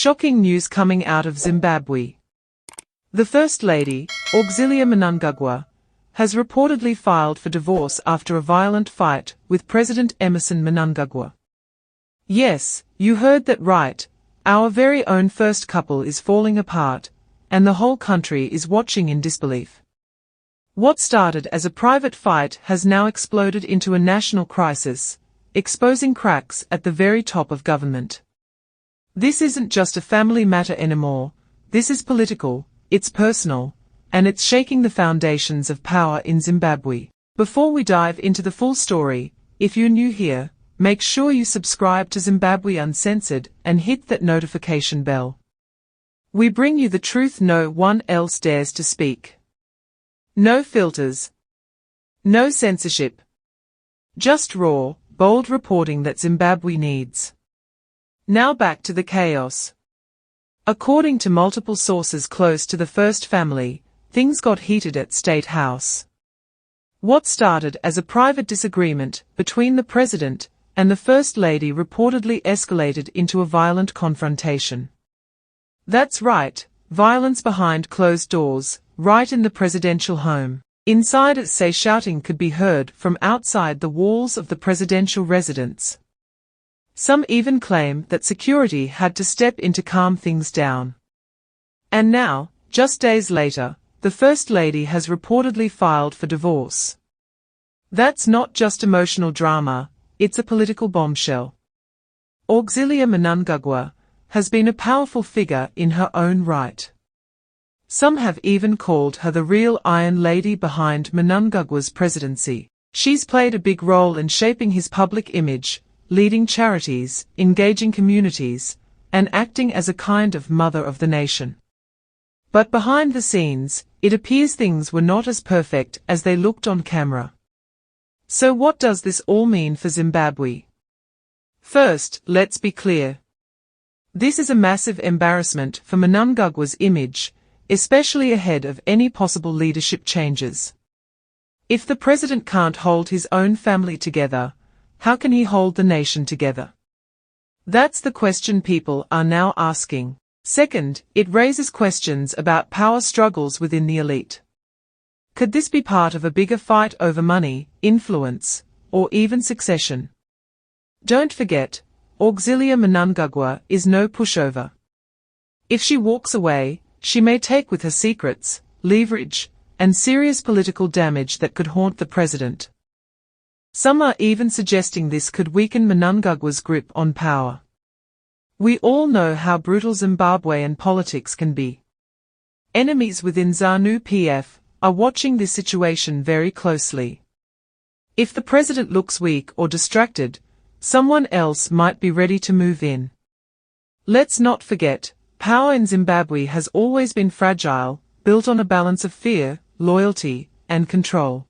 Shocking news coming out of Zimbabwe. The First Lady, Auxillia Mnangagwa, has reportedly filed for divorce after a violent fight with President Emmerson Mnangagwa. Yes, you heard that right. Our very own first couple is falling apart, and the whole country is watching in disbelief. What started as a private fight has now exploded into a national crisis, exposing cracks at the very top of government. This isn't just a family matter anymore, this is political, it's personal, and it's shaking the foundations of power in Zimbabwe. Before we dive into the full story, if you're new here, make sure you subscribe to Zimbabwe Uncensored and hit that notification bell. We bring you the truth no one else dares to speak. No filters. No censorship. Just raw, bold reporting that Zimbabwe needs. Now back to the chaos. According to multiple sources close to the first family, things got heated at State House. What started as a private disagreement between the president and the First Lady reportedly escalated into a violent confrontation. That's right, violence behind closed doors, right in the presidential home. Insiders say shouting could be heard from outside the walls of the presidential residence. Some even claim that security had to step in to calm things down. And now, just days later, the First Lady has reportedly filed for divorce. That's not just emotional drama, it's a political bombshell. Auxillia Mnangagwa has been a powerful figure in her own right. Some have even called her the real Iron Lady behind Mnangagwa's presidency. She's played a big role in shaping his public image, leading charities, engaging communities, and acting as a kind of mother of the nation. But behind the scenes, it appears things were not as perfect as they looked on camera. So what does this all mean for Zimbabwe? First, let's be clear. This is a massive embarrassment for Mnangagwa's image, especially ahead of any possible leadership changes. If the president can't hold his own family together, how can he hold the nation together? That's the question people are now asking. Second, it raises questions about power struggles within the elite. Could this be part of a bigger fight over money, influence, or even succession? Don't forget, Auxillia Mnangagwa is no pushover. If she walks away, she may take with her secrets, leverage, and serious political damage that could haunt the president. Some are even suggesting this could weaken Mnangagwa's grip on power. We all know how brutal Zimbabwean politics can be. Enemies within ZANU-PF are watching this situation very closely. If the president looks weak or distracted, someone else might be ready to move in. Let's not forget, power in Zimbabwe has always been fragile, built on a balance of fear, loyalty, and control.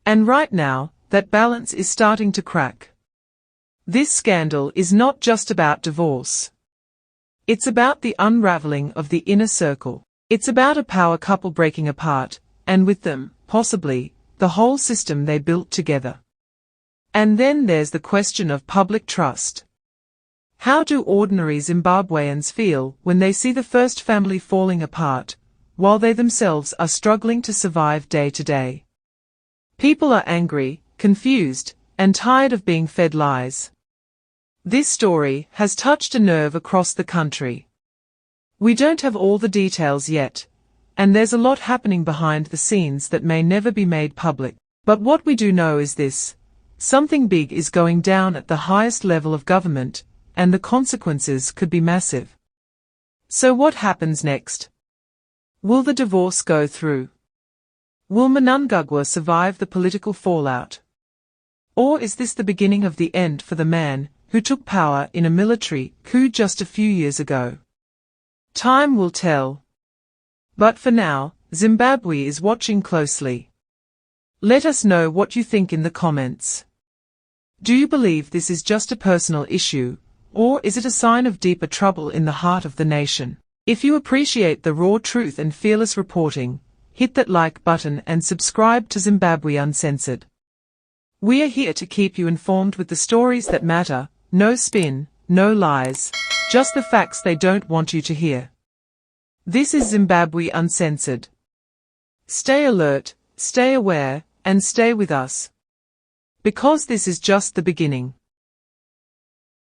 And right now, that balance is starting to crack. This scandal is not just about divorce. It's about the unraveling of the inner circle. It's about a power couple breaking apart, and with them, possibly, the whole system they built together. And then there's the question of public trust. How do ordinary Zimbabweans feel when they see the first family falling apart, while they themselves are struggling to survive day to day? People are angry, confused, and tired of being fed lies. This story has touched a nerve across the country. We don't have all the details yet, and there's a lot happening behind the scenes that may never be made public. But what we do know is this: something big is going down at the highest level of government, and the consequences could be massive. So what happens next? Will the divorce go through? Will Mnangagwa survive the political fallout? Or is this the beginning of the end for the man who took power in a military coup just a few years ago? Time will tell. But for now, Zimbabwe is watching closely. Let us know what you think in the comments. Do you believe this is just a personal issue, or is it a sign of deeper trouble in the heart of the nation? If you appreciate the raw truth and fearless reporting, hit that like button and subscribe to Zimbabwe Uncensored. We are here to keep you informed with the stories that matter, no spin, no lies, just the facts they don't want you to hear. This is Zimbabwe Uncensored. Stay alert, stay aware, and stay with us. Because this is just the beginning.